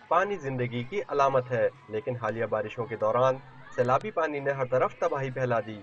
پانی زندگی کی علامت ہے، لیکن حالیہ بارشوں کے دوران سیلابی پانی نے ہر طرف تباہی پھیلا دی۔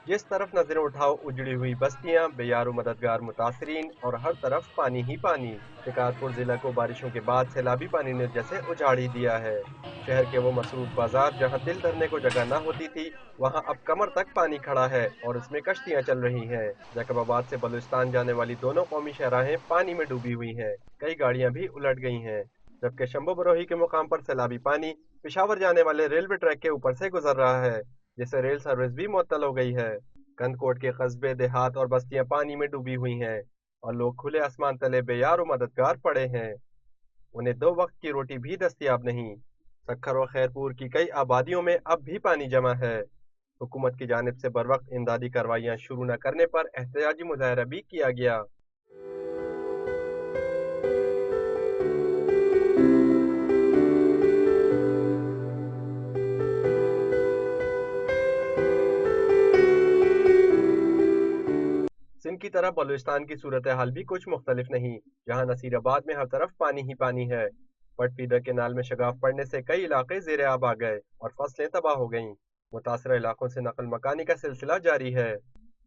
جس طرف نظریں اٹھاؤ اجڑی ہوئی بستیاں، بے یار و مددگار متاثرین اور ہر طرف پانی ہی پانی۔ شکارپور ضلع کو بارشوں کے بعد سیلابی پانی نے جیسے اجاڑ ہی دیا ہے۔ شہر کے وہ مصروف بازار جہاں دل دھرنے کو جگہ نہ ہوتی تھی، وہاں اب کمر تک پانی کھڑا ہے اور اس میں کشتیاں چل رہی ہیں۔ جیکب آباد سے بلوچستان جانے والی دونوں قومی شاہراہیں پانی میں ڈوبی ہوئی ہیں، کئی گاڑیاں بھی الٹ گئی ہیں، جبکہ شمبھو بروہی کے مقام پر سیلابی پانی پشاور جانے والے ریلوے ٹریک کے اوپر سے گزر رہا ہے، جس سے ریل سروس بھی معطل ہو گئی ہے۔ کند کوٹ کے قصبے، دیہات اور بستیاں پانی میں ڈوبی ہوئی ہیں اور لوگ کھلے آسمان تلے بے یار و مددگار پڑے ہیں۔ انہیں دو وقت کی روٹی بھی دستیاب نہیں۔ سکھر و خیرپور کی کئی آبادیوں میں اب بھی پانی جمع ہے۔ حکومت کی جانب سے بروقت امدادی کارروائیاں شروع نہ کرنے پر احتجاجی مظاہرہ بھی کیا گیا۔ سندھ کی طرح بلوچستان کی صورتحال بھی کچھ مختلف نہیں، جہاں نصیر آباد میں ہر طرف پانی ہی پانی ہے۔ پٹ فیڈر کینال میں شگاف پڑنے سے کئی علاقے زیر آب آ گئے اور فصلیں تباہ ہو گئیں۔ متاثرہ علاقوں سے نقل مکانی کا سلسلہ جاری ہے۔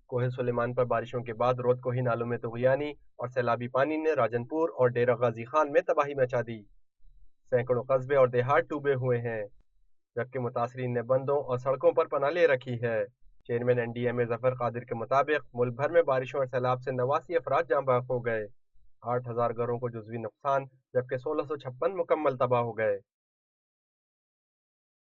کوہ سلیمان پر بارشوں کے بعد رود کوہی نالوں میں طغیانی اور سیلابی پانی نے راجن پور اور ڈیرہ غازی خان میں تباہی مچا دی۔ سینکڑوں قصبے اور دیہات ڈوبے ہوئے ہیں، جبکہ متاثرین نے بندوں اور سڑکوں پر پناہ لے رکھی ہے۔ چیئرمین این ڈی ایم اے ظفر قادر کے مطابق ملک بھر میں بارشوں اور سیلاب سے 89 افراد جاں بحق ہو گئے، 8,000 گھروں کو جزوی نقصان، جبکہ 1656 مکمل تباہ ہو گئے۔